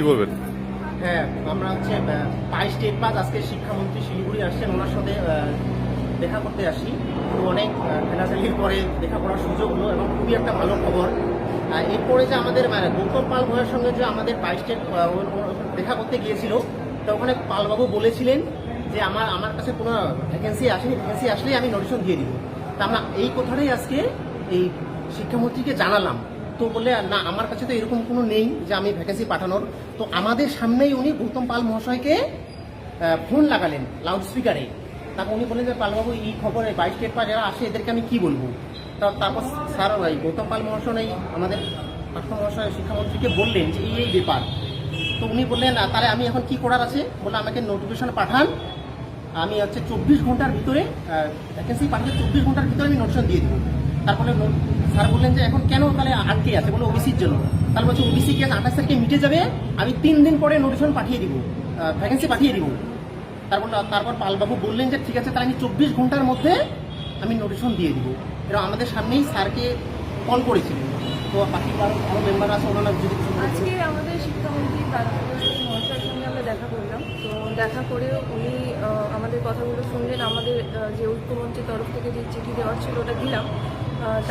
কি বলবেন? হ্যাঁ, আমরা হচ্ছে 22 স্টেট পাস আজকে শিক্ষামন্ত্রী শিলিগুড়ি আসছেন, ওনার সাথে দেখা করতে আসি। তো অনেক ঠেলাঠেলির পরে দেখা করার সুযোগ হলো এবং খুবই একটা ভালো খবর। এরপরে যে আমাদের গৌতম পাল ভয়ের সঙ্গে যে আমাদের 22 স্টেট দেখা করতে গিয়েছিল, তো ওখানে পালবাবু বলেছিলেন যে আমার কাছে কোনো ভ্যাকেন্সি আসেনি, ভ্যাকেন্সি আসলেই আমি নোটিশন দিয়ে দিব। তা আমরা এই কথাটাই আজকে এই শিক্ষামন্ত্রীকে জানালাম। তো বললে না, আমার কাছে তো এরকম কোনো নেই যে আমি ভ্যাকেন্সি পাঠানোর। তো আমাদের সামনেই উনি গৌতম পাল মহাশয়কে ফোন লাগালেন লাউড স্পিকারে। তারপর উনি বললেন যে পালবাবু এই খবরে 22 স্টেট পাস যারা আসে এদেরকে আমি কি বলবো। তারপর স্যার গৌতম পাল মহাশয় আমাদের মাস্টার মহাশয় শিক্ষামন্ত্রীকে বললেন যে এই ব্যাপার। তো উনি বললেন তাহলে আমি এখন কি করার আছে, বলে আমাকে নোটিফিকেশন পাঠান, আমি হচ্ছে 24 ঘন্টার ভিতরে ভ্যাকেন্সি পাঠালে 24 ঘন্টার ভিতরে আমি নোটিশন দিয়ে দেবো। তারপরে স্যার বললেন যে এখন কেন তাহলে আটকে আছে, বলে ওবিসির জন্য। তাহলে বলছে ওবিসি কেস 28 তারিখে মিটে যাবে, আমি 3 দিন পরে নোটিশন পাঠিয়ে দিব, ভ্যাকেন্সি পাঠিয়ে দিব। তারপর পালবাবু বললেন যে ঠিক আছে, তাহলে আমি 24 ঘন্টার মধ্যে আমি নোটিশন দিয়ে দিব। এরা আমাদের সামনেই স্যারকে কল করেছিলেন। তো বাকি আরও মেম্বার আছে, ওনারা যদি আজকে আমাদের শিক্ষামন্ত্রী মহাশয়ের সঙ্গে আমরা দেখা করলাম। তো দেখা করে উনি আমাদের কথাগুলো শুনলেন, আমাদের যে ঐক্যমঞ্চের তরফ থেকে যে চিঠি দেওয়ার ছিল ওটা দিলাম।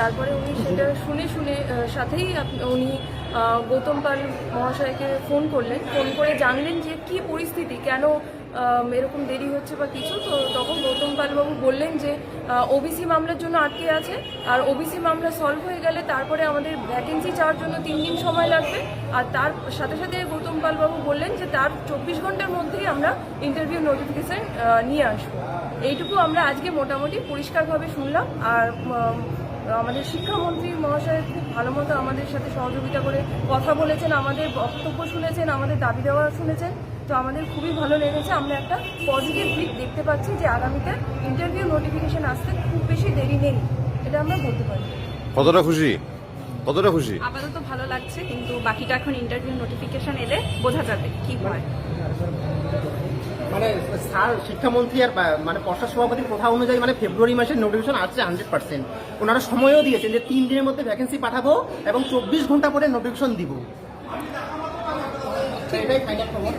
তারপরে উনি সেটা শুনে সাথেই উনি গৌতম পাল মহাশয়কে ফোন করলেন, ফোন করে জানলেন যে কি পরিস্থিতি, কেন এরকম দেরি হচ্ছে বা কিছু। তো তখন গৌতম পালবাবু বললেন যে ওবিসি মামলার জন্য আটকে আছে, আর ওবিসি মামলা সলভ হয়ে গেলে তারপরে আমাদের ভ্যাকেন্সি চাওয়ার জন্য 3 দিন সময় লাগবে। আর তার সাথে সাথে গৌতম পালবাবু বললেন যে তার 24 ঘন্টার মধ্যেই আমরা ইন্টারভিউ নোটিফিকেশন নিয়ে আসবো। এইটুকু আমরা আজকে মোটামুটি পরিষ্কারভাবে শুনলাম। আর আমাদের শিক্ষামন্ত্রী মহাশয় খুব ভালো মতো আমাদের সাথে সহযোগিতা করে কথা বলেছেন, আমাদের বক্তব্য শুনেছেন, আমাদের দাবি দেওয়া শুনেছেন। তো আমাদের খুবই ভালো লেগেছে। আমরা একটা পজিটিভ দিক দেখতে পাচ্ছি যে আগামীতে ইন্টারভিউ নোটিফিকেশন আসতে খুব বেশি দেরি নেই, এটা আমরা বলতে পারি। কতটা খুশি? কতটা খুশি? আপাতত ভালো লাগছে, কিন্তু বাকিটা এখন ইন্টারভিউ নোটিফিকেশন এলে বোঝা যাবে কি হয়। মানে স্যার শিক্ষামন্ত্রী আর মানে পর্ষদ সভাপতির কথা অনুযায়ী মানে ফেব্রুয়ারি মাসের নোটিফিকেশন আসছে 100%। ওনারা সময়ও দিয়েছেন যে 3 দিনের মধ্যে ভ্যাকেন্সি পাঠাবো এবং 24 ঘন্টা পরে নোটিফিকেশন দিব। এটাই ফাইনাল খবর।